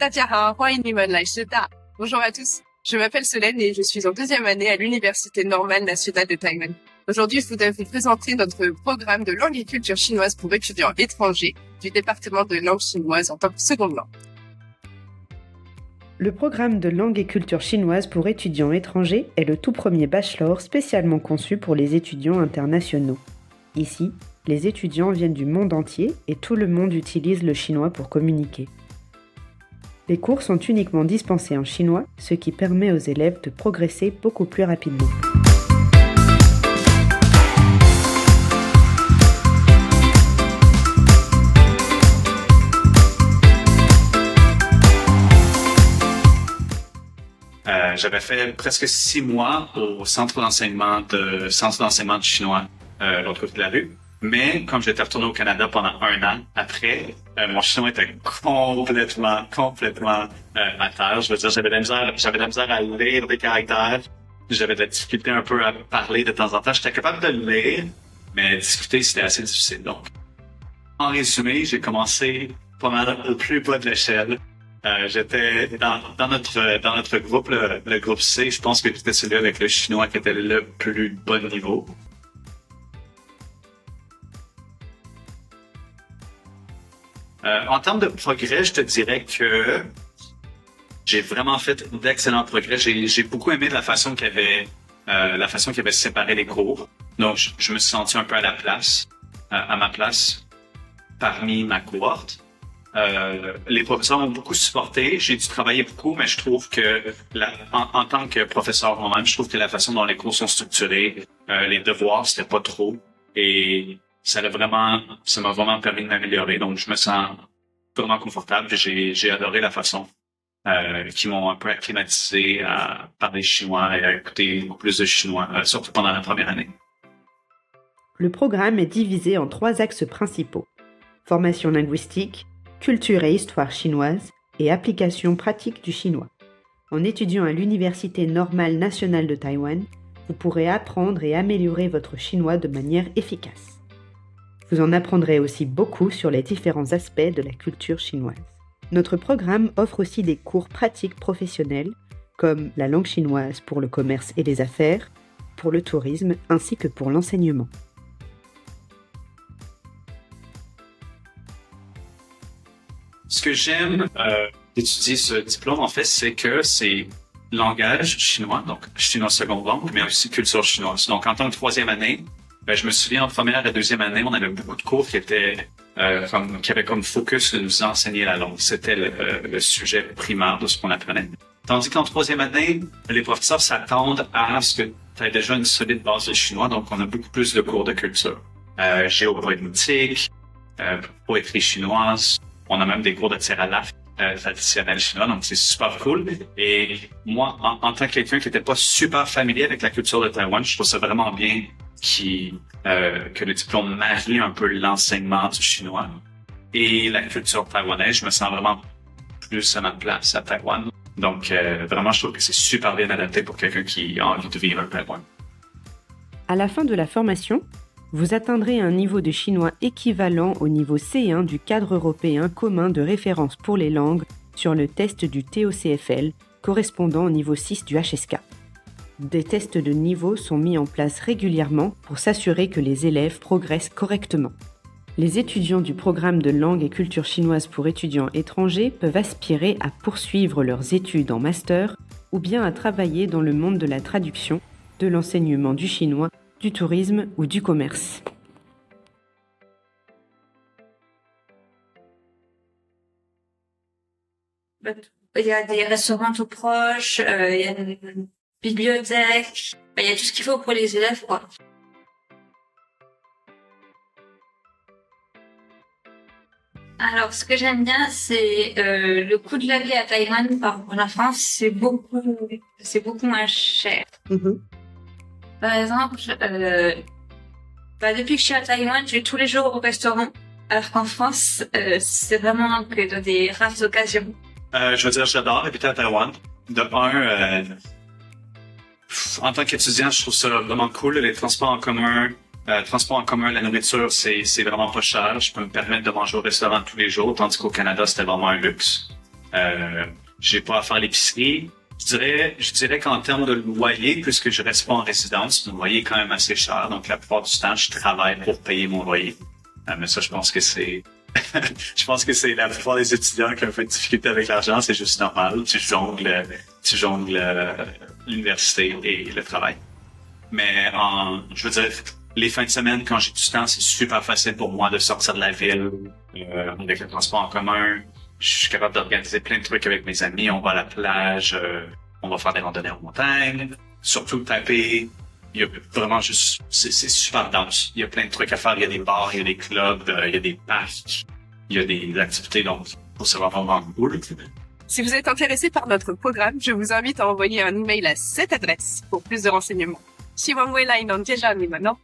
大家好，欢迎你们来师大. Bonjour à tous, je m'appelle Solène et je suis en deuxième année à l'Université normale nationale de Taïwan. Aujourd'hui, je voudrais vous présenter notre programme de langue et culture chinoise pour étudiants étrangers du département de langue chinoise en tant que seconde langue. Le programme de langue et culture chinoise pour étudiants étrangers est le tout premier bachelor spécialement conçu pour les étudiants internationaux. Ici, les étudiants viennent du monde entier et tout le monde utilise le chinois pour communiquer. Les cours sont uniquement dispensés en chinois, ce qui permet aux élèves de progresser beaucoup plus rapidement. J'avais fait presque 6 mois au centre d'enseignement de chinois l'autre côté de la rue. Mais comme j'étais retourné au Canada pendant 1 an après, mon chinois était complètement à terre. Je veux dire, j'avais de la misère à lire des caractères. J'avais de la difficulté un peu à parler de temps en temps. J'étais capable de lire, mais discuter, c'était assez difficile. Donc, en résumé, j'ai commencé pas mal au plus bas de l'échelle. J'étais dans notre groupe, le groupe C, je pense que j'étais celui avec le chinois qui était le plus bas niveau. En termes de progrès, je te dirais que j'ai vraiment fait d'excellents progrès. J'ai beaucoup aimé la façon qu'il avait séparé les cours. Donc, je me suis senti un peu à ma place parmi ma cohorte. Les professeurs m'ont beaucoup supporté. J'ai dû travailler beaucoup, mais je trouve que en tant que professeur moi-même, je trouve que la façon dont les cours sont structurés, les devoirs, c'était pas trop. Et ça m'a vraiment permis de m'améliorer. Donc, je me sens vraiment confortable. J'ai adoré la façon qui m'ont un peu acclimatisé à parler chinois et à écouter plus de chinois, surtout pendant la première année. Le programme est divisé en 3 axes principaux: formation linguistique, culture et histoire chinoise et application pratique du chinois. En étudiant à l'Université normale nationale de Taïwan, vous pourrez apprendre et améliorer votre chinois de manière efficace. Vous en apprendrez aussi beaucoup sur les différents aspects de la culture chinoise. Notre programme offre aussi des cours pratiques professionnels, comme la langue chinoise pour le commerce et les affaires, pour le tourisme ainsi que pour l'enseignement. Ce que j'aime d'étudier ce diplôme, en fait, c'est que c'est langage chinois, donc chinois seconde langue, mais aussi culture chinoise. Donc, en tant que 3e année, je me souviens en première et 2e année, on avait beaucoup de cours qui avaient comme focus de nous enseigner la langue. C'était le sujet primaire de ce qu'on apprenait. Tandis qu'en 3e année, les professeurs s'attendent à ce que tu aies déjà une solide base de chinois, donc on a beaucoup plus de cours de culture. Géopolitique, poétrie chinoise. On a même des cours de tir à l'arc traditionnel chinois, donc c'est super cool. Et moi, en tant que quelqu'un qui n'était pas super familier avec la culture de Taïwan, je trouve ça vraiment bien que le diplôme marie un peu l'enseignement du chinois et la culture taïwanaise. Je me sens vraiment plus à ma place à Taïwan. Donc, vraiment, je trouve que c'est super bien adapté pour quelqu'un qui a envie de vivre à Taïwan. À la fin de la formation, vous atteindrez un niveau de chinois équivalent au niveau C1 du cadre européen commun de référence pour les langues sur le test du TOCFL, correspondant au niveau 6 du HSK. Des tests de niveau sont mis en place régulièrement pour s'assurer que les élèves progressent correctement. Les étudiants du programme de langue et culture chinoise pour étudiants étrangers peuvent aspirer à poursuivre leurs études en master ou bien à travailler dans le monde de la traduction, de l'enseignement du chinois, du tourisme ou du commerce. Il y a des restaurants tout proches, il y a une bibliothèque, il y a tout ce qu'il faut pour les élèves, quoi. Alors, ce que j'aime bien, c'est le coût de la vie à Taïwan par rapport à la France, c'est beaucoup moins cher. Par exemple, depuis que je suis à Taïwan, je vais tous les jours au restaurant, alors qu'en France, c'est vraiment que dans des rares occasions. Je veux dire, j'adore habiter à Taïwan. De un, en tant qu'étudiant, je trouve ça vraiment cool. Les transports en commun, la nourriture, c'est vraiment pas cher. Je peux me permettre de manger au restaurant tous les jours, tandis qu'au Canada, c'était vraiment un luxe. J'ai pas à faire l'épicerie. Je dirais qu'en termes de loyer, puisque je reste pas en résidence, mon loyer est quand même assez cher. Donc, la plupart du temps, je travaille pour payer mon loyer. Mais ça, je pense que c'est la plupart des étudiants qui ont un peu de difficulté avec l'argent, c'est juste normal. Tu jongles l'université et le travail. Mais je veux dire, les fins de semaine, quand j'ai du temps, c'est super facile pour moi de sortir de la ville, avec le transport en commun. Je suis capable d'organiser plein de trucs avec mes amis. On va à la plage, on va faire des randonnées en montagne, surtout taper. Il y a vraiment juste, c'est super dense. Il y a plein de trucs à faire. Il y a des bars, il y a des clubs, il y a des parcs, il y a des activités. Donc, c'est vraiment cool. Si vous êtes intéressé par notre programme, je vous invite à envoyer un email à cette adresse pour plus de renseignements. Siwamwela inonjeja ni mano.